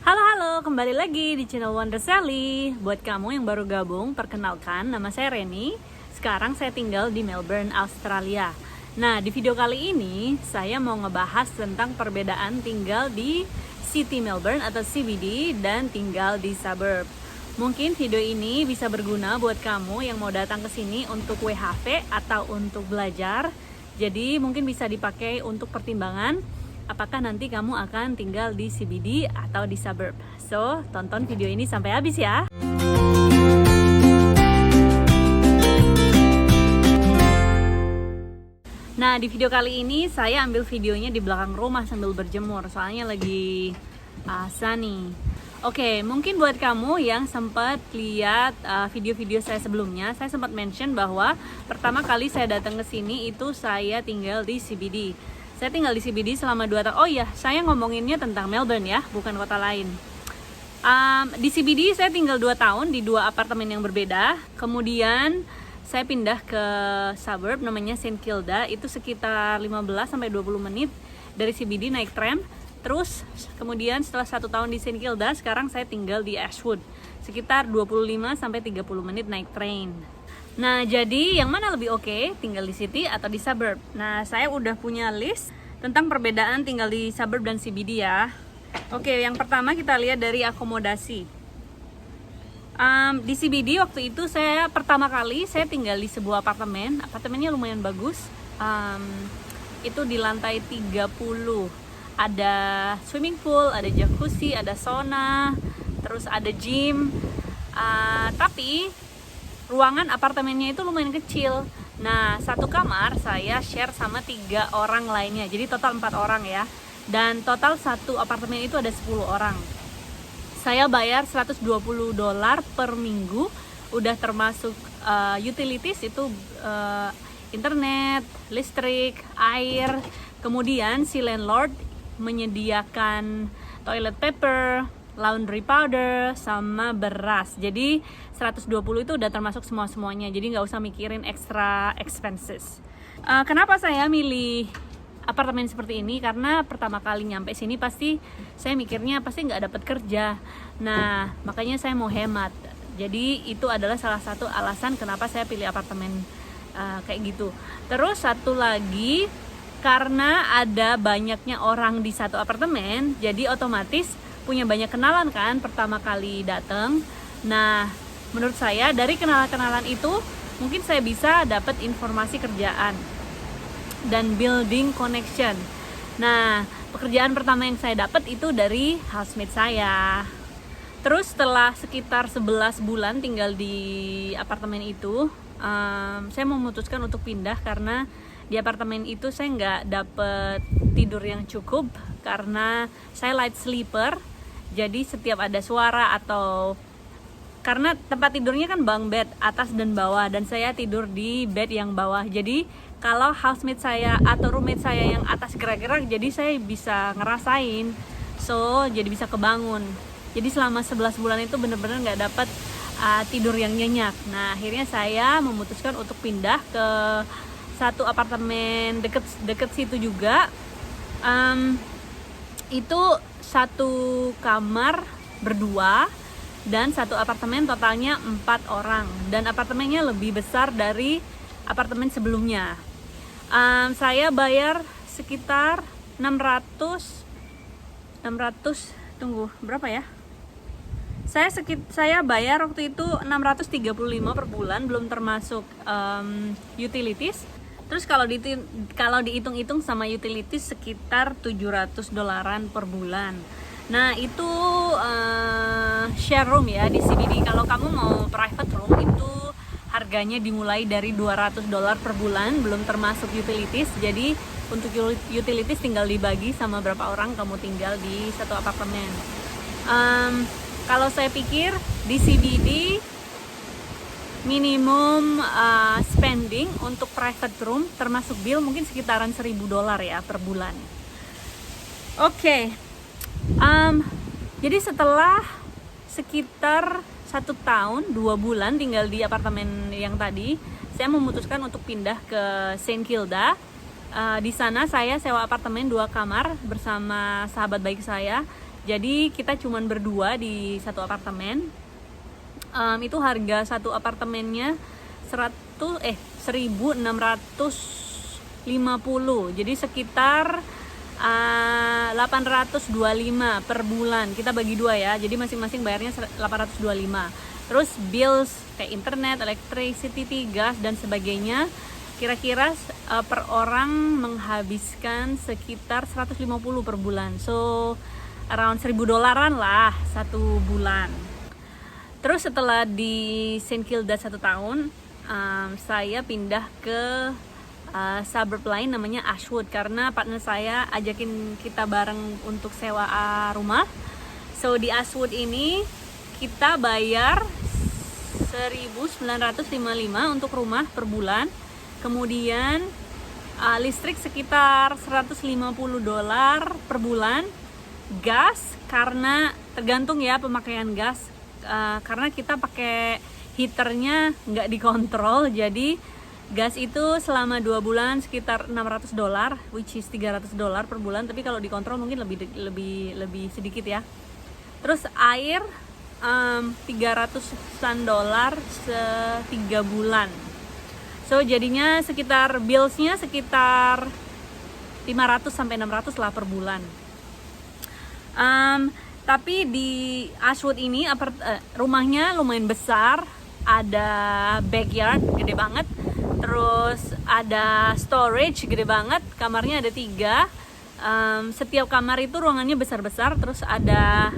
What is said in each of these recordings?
Halo halo, kembali lagi di channel Wonder Sally. Buat kamu yang baru gabung, perkenalkan nama saya Reni. Sekarang saya tinggal di Melbourne, Australia. Nah, di video kali ini saya mau ngebahas tentang perbedaan tinggal di City Melbourne atau CBD dan tinggal di suburb. Mungkin video ini bisa berguna buat kamu yang mau datang ke sini untuk WHV atau untuk belajar. Jadi mungkin bisa dipakai untuk pertimbangan apakah nanti kamu akan tinggal di CBD atau di suburb. So, tonton video ini sampai habis ya. Nah, di video kali ini saya ambil videonya di belakang rumah sambil berjemur, soalnya lagi sunny. Oke, mungkin buat kamu yang sempat lihat video-video saya sebelumnya, saya sempat mention bahwa pertama kali saya datang ke sini itu saya tinggal di CBD. Saya tinggal di CBD selama 2 tahun. Oh iya, saya ngomonginnya tentang Melbourne ya, bukan kota lain. Di CBD saya tinggal 2 tahun di 2 apartemen yang berbeda. Kemudian saya pindah ke suburb namanya St. Kilda. Itu sekitar 15-20 menit dari CBD naik tram. Terus kemudian setelah 1 tahun di St. Kilda, sekarang saya tinggal di Ashwood. Sekitar 25-30 menit naik train. Nah, jadi yang mana lebih oke, tinggal di city atau di suburb? Nah, saya udah punya list tentang perbedaan tinggal di suburb dan CBD ya. Oke, yang pertama kita lihat dari akomodasi. Di CBD waktu itu saya pertama kali saya tinggal di sebuah apartemen. Apartemennya lumayan bagus. Itu di lantai 30. Ada swimming pool, ada jacuzzi, ada sauna, terus ada gym. Tapi ruangan apartemennya itu lumayan kecil. Nah, satu kamar saya share sama 3 orang lainnya. Jadi total 4 orang ya. Dan total satu apartemen itu ada 10 orang. Saya bayar $120 per minggu. Udah termasuk utilities itu internet, listrik, air. Kemudian si landlord menyediakan toilet paper, laundry powder, sama beras. Jadi 120 itu udah termasuk semua-semuanya. Jadi nggak usah mikirin extra expenses. Kenapa saya milih apartemen seperti ini? Karena pertama kali nyampe sini pasti saya mikirnya pasti nggak dapat kerja. Nah, makanya saya mau hemat. Jadi itu adalah salah satu alasan kenapa saya pilih apartemen kayak gitu. Terus satu lagi, karena ada banyaknya orang di satu apartemen, jadi otomatis punya banyak kenalan kan pertama kali datang. Nah, menurut saya dari kenalan-kenalan itu mungkin saya bisa dapat informasi kerjaan dan building connection. Nah, pekerjaan pertama yang saya dapat itu dari housemate saya. Terus setelah sekitar 11 bulan tinggal di apartemen itu, saya memutuskan untuk pindah karena di apartemen itu saya nggak dapet tidur yang cukup karena saya light sleeper. Jadi setiap ada suara atau karena tempat tidurnya kan bunk bed atas dan bawah, dan saya tidur di bed yang bawah. Jadi kalau housemate saya atau roommate saya yang atas gerak-gerak, jadi saya bisa ngerasain, so jadi bisa kebangun. Jadi selama 11 bulan itu bener-bener nggak dapat tidur yang nyenyak. Nah, akhirnya saya memutuskan untuk pindah ke satu apartemen deket situ juga. Itu satu kamar berdua dan satu apartemen totalnya 4 orang, dan apartemennya lebih besar dari apartemen sebelumnya. Saya bayar sekitar 600 tunggu, berapa ya? Saya bayar waktu itu 635 per bulan, belum termasuk utilities. Terus kalau dihitung-hitung sama utilities sekitar $700 per bulan. Nah, itu share room ya di CBD. Kalau kamu mau private room itu harganya dimulai dari $200 per bulan, belum termasuk utilities. Jadi untuk utilities tinggal dibagi sama berapa orang kamu tinggal di satu apartemen. Kalau saya pikir di CBD minimum spending untuk private room termasuk bill mungkin sekitaran $1.000 ya per bulan. Oke. Jadi setelah sekitar 1 tahun 2 bulan tinggal di apartemen yang tadi, saya memutuskan untuk pindah ke St. Kilda. Di sana saya sewa apartemen 2 kamar bersama sahabat baik saya. Jadi kita cuman berdua di satu apartemen. Itu harga satu apartemennya 1.650, jadi sekitar 825 per bulan. Kita bagi dua ya, jadi masing-masing bayarnya 825. Terus bills kayak internet, electricity, gas dan sebagainya kira-kira per orang menghabiskan sekitar 150 per bulan. So around $1.000 lah satu bulan. Terus setelah di St. Kilda 1 tahun, saya pindah ke suburb lain namanya Ashwood, karena partner saya ajakin kita bareng untuk sewa rumah. So di Ashwood ini kita bayar 1.955 untuk rumah per bulan. Kemudian listrik sekitar $150 per bulan. Gas, karena tergantung ya pemakaian gas, karena kita pakai heaternya nggak dikontrol, jadi gas itu selama 2 bulan sekitar $600, which is $300 per bulan, tapi kalau dikontrol mungkin lebih sedikit ya. Terus air $300 3 bulan. So jadinya sekitar billsnya sekitar 500 sampai 600 lah per bulan. Tapi di Ashwood ini rumahnya lumayan besar, ada backyard gede banget, terus ada storage gede banget, kamarnya ada 3. Setiap kamar itu ruangannya besar-besar, terus ada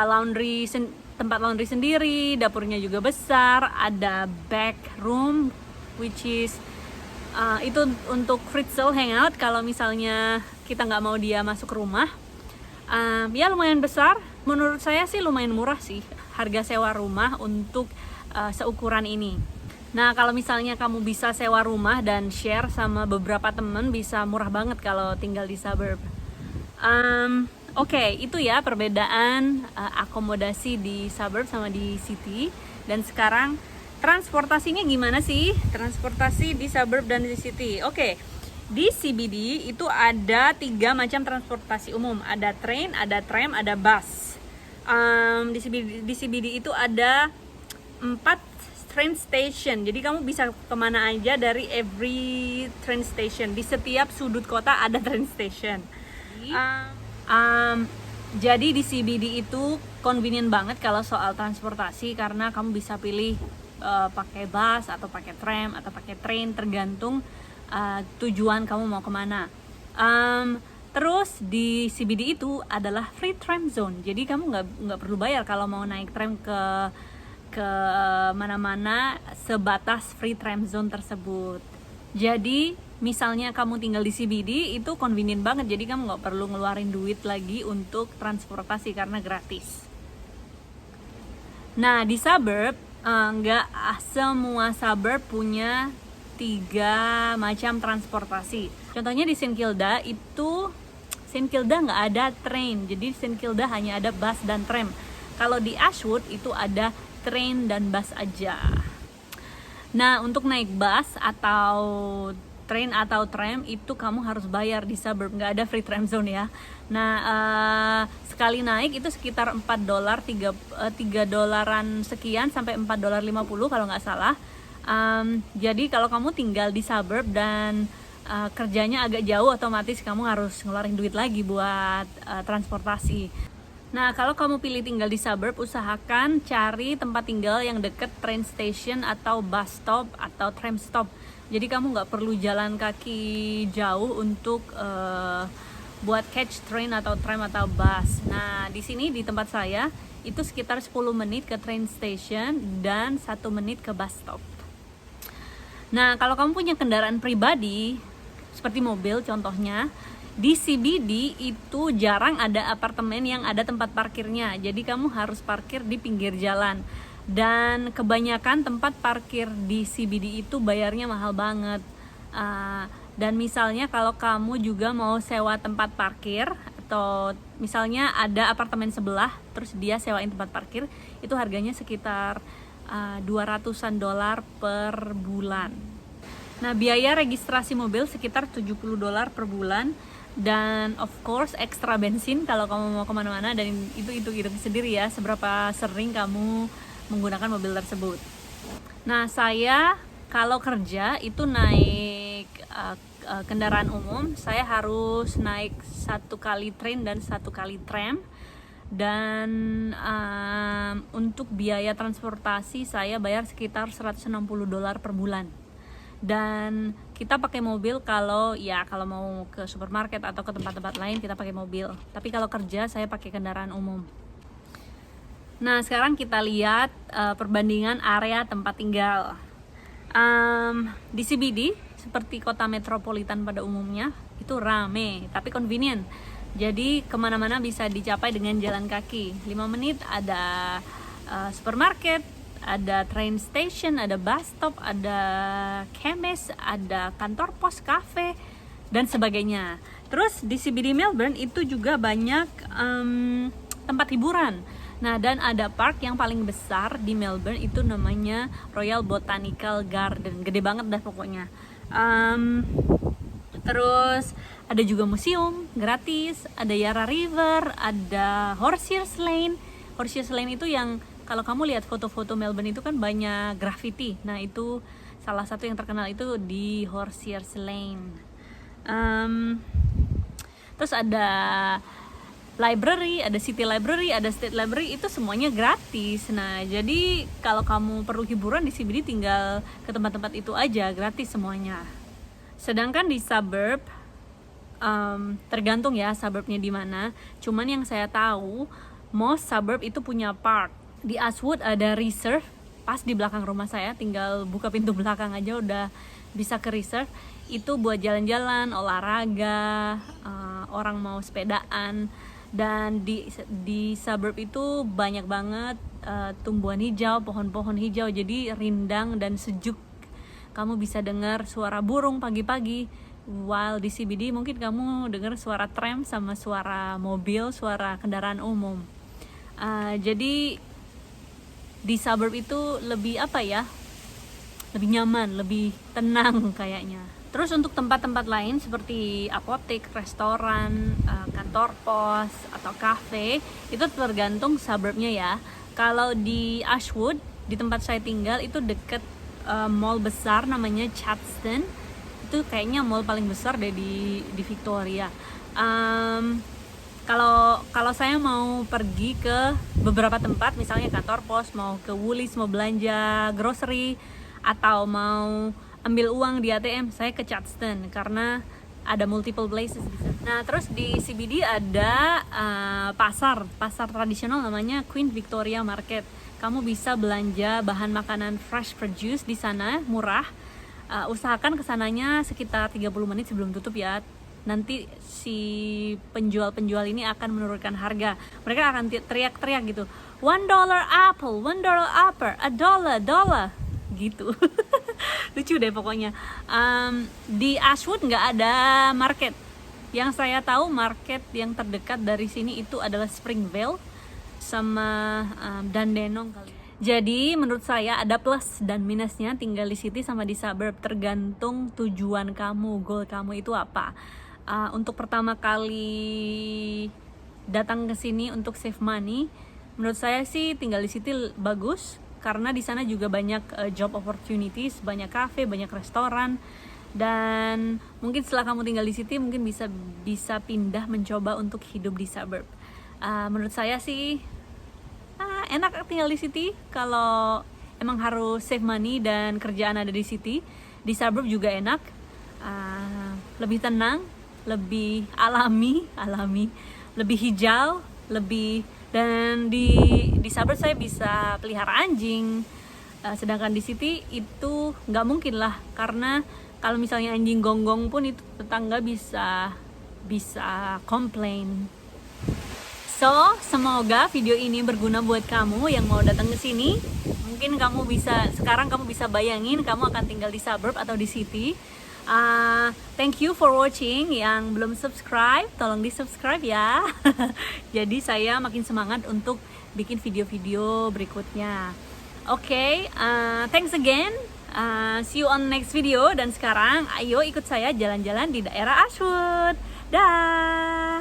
laundry, tempat laundry sendiri, dapurnya juga besar, ada back room which is itu untuk Fritzl hangout kalau misalnya kita nggak mau dia masuk ke rumah. Ya lumayan besar, menurut saya sih lumayan murah sih harga sewa rumah untuk seukuran ini. Nah kalau misalnya kamu bisa sewa rumah dan share sama beberapa temen, bisa murah banget kalau tinggal di suburb. Oke, itu ya perbedaan akomodasi di suburb sama di city. Dan sekarang transportasinya gimana sih? Transportasi di suburb dan di city. Oke, di CBD itu ada 3 macam transportasi umum. Ada train, ada tram, ada bus. Di CBD itu ada 4 train station. Jadi kamu bisa kemana aja dari every train station. Di setiap sudut kota ada train station. Jadi di CBD itu convenient banget kalau soal transportasi, karena kamu bisa pilih pakai bus atau pakai tram atau pakai train, tergantung tujuan kamu mau kemana. Terus di CBD itu adalah free tram zone, jadi kamu nggak perlu bayar kalau mau naik tram ke mana-mana sebatas free tram zone tersebut. Jadi misalnya kamu tinggal di CBD itu convenient banget, jadi kamu nggak perlu ngeluarin duit lagi untuk transportasi karena gratis. Nah di suburb nggak semua suburb punya 3 macam transportasi. Contohnya di St. Kilda itu, St. Kilda nggak ada train, jadi St. Kilda hanya ada bus dan tram. Kalau di Ashwood itu ada train dan bus aja. Nah untuk naik bus atau train atau tram itu kamu harus bayar di suburb, nggak ada free tram zone ya. Nah sekali naik itu sekitar $4, $3 sekian sampai $4.50 kalau nggak salah. Jadi kalau kamu tinggal di suburb dan kerjanya agak jauh, otomatis kamu harus ngeluarin duit lagi buat transportasi. Nah kalau kamu pilih tinggal di suburb, usahakan cari tempat tinggal yang deket train station atau bus stop atau tram stop. Jadi kamu nggak perlu jalan kaki jauh untuk buat catch train atau tram atau bus. Nah di sini di tempat saya itu sekitar 10 menit ke train station dan 1 menit ke bus stop. Nah kalau kamu punya kendaraan pribadi seperti mobil contohnya, di CBD itu jarang ada apartemen yang ada tempat parkirnya. Jadi kamu harus parkir di pinggir jalan. Dan kebanyakan tempat parkir di CBD itu bayarnya mahal banget. Dan misalnya kalau kamu juga mau sewa tempat parkir, atau misalnya ada apartemen sebelah terus dia sewain tempat parkir, itu harganya sekitar $200 per bulan. Nah biaya registrasi mobil sekitar $70 per bulan. dan of course ekstra bensin kalau kamu mau kemana-mana, dan itu sendiri ya seberapa sering kamu menggunakan mobil tersebut. Nah, saya kalau kerja itu naik kendaraan umum, saya harus naik 1 kali train dan 1 kali tram. Dan untuk biaya transportasi saya bayar sekitar $160 per bulan. Dan kita pakai mobil kalau mau ke supermarket atau ke tempat-tempat lain kita pakai mobil. Tapi kalau kerja saya pakai kendaraan umum. Nah, sekarang kita lihat perbandingan area tempat tinggal. Di CBD seperti kota metropolitan pada umumnya itu rame tapi convenient. Jadi kemana-mana bisa dicapai dengan jalan kaki. 5 menit ada supermarket, ada train station, ada bus stop, ada chemist, ada kantor pos, cafe, dan sebagainya. Terus di CBD Melbourne itu juga banyak tempat hiburan. Nah, dan ada park yang paling besar di Melbourne itu namanya Royal Botanical Garden. Gede banget dah pokoknya. Terus ada juga museum gratis, ada Yarra River, ada Horseshoe Lane. Horseshoe Lane itu yang kalau kamu lihat foto-foto Melbourne itu kan banyak graffiti. Nah, itu salah satu yang terkenal itu di Horseshoe Lane. Terus ada library, ada city library, ada state library, itu semuanya gratis. Nah, jadi kalau kamu perlu hiburan di CBD tinggal ke tempat-tempat itu aja, gratis semuanya. Sedangkan di suburb tergantung ya suburbnya di mana. Cuman yang saya tahu most suburb itu punya park. Di Ashwood ada reserve pas di belakang rumah saya, tinggal buka pintu belakang aja udah bisa ke reserve. Itu buat jalan-jalan, olahraga, orang mau sepedaan. Dan di suburb itu banyak banget tumbuhan hijau, pohon-pohon hijau, jadi rindang dan sejuk. Kamu bisa dengar suara burung pagi-pagi. While di CBD mungkin kamu dengar suara tram sama suara mobil, suara kendaraan umum. Jadi di suburb itu lebih lebih nyaman, lebih tenang kayaknya. Terus untuk tempat-tempat lain seperti apotek, restoran, kantor pos, atau kafe, itu tergantung suburbnya ya. Kalau di Ashwood, di tempat saya tinggal, itu deket mall besar namanya Chadstone. Itu kayaknya mall paling besar deh di Victoria. Kalau saya mau pergi ke beberapa tempat, misalnya kantor pos, mau ke Woolies, mau belanja grocery, atau mau ambil uang di ATM, saya ke Chadstone karena ada multiple places di sana. Nah, terus di CBD ada pasar tradisional namanya Queen Victoria Market. Kamu bisa belanja bahan makanan fresh produce di sana, murah. Usahakan kesananya sekitar 30 menit sebelum tutup ya. Nanti si penjual-penjual ini akan menurunkan harga. Mereka akan teriak-teriak gitu, $1 apple, $1 apple, $1 gitu. Lucu deh pokoknya. Di Ashwood nggak ada market. Yang saya tahu market yang terdekat dari sini itu adalah Springvale sama Dandenong kali. Jadi menurut saya ada plus dan minusnya tinggal di city sama di suburb, tergantung tujuan kamu, goal kamu itu apa. Untuk pertama kali datang ke sini untuk save money, menurut saya sih tinggal di city bagus. Karena di sana juga banyak job opportunities, banyak cafe, banyak restoran, dan mungkin setelah kamu tinggal di city mungkin bisa pindah mencoba untuk hidup di suburb. Menurut saya sih enak tinggal di city kalau emang harus save money dan kerjaan ada di city. Di suburb juga enak, lebih tenang, lebih alami, lebih hijau, dan di suburb saya bisa pelihara anjing, sedangkan di city itu nggak mungkin lah, karena kalau misalnya anjing gonggong pun itu tetangga bisa komplain. So, semoga video ini berguna buat kamu yang mau datang ke sini. Mungkin sekarang kamu bisa bayangin kamu akan tinggal di suburb atau di city. Thank you for watching. Yang belum subscribe, tolong di subscribe ya. Jadi saya makin semangat untuk bikin video-video berikutnya. Oke, thanks again. See you on next video. Dan sekarang ayo ikut saya jalan-jalan di daerah Ashwood. Dah.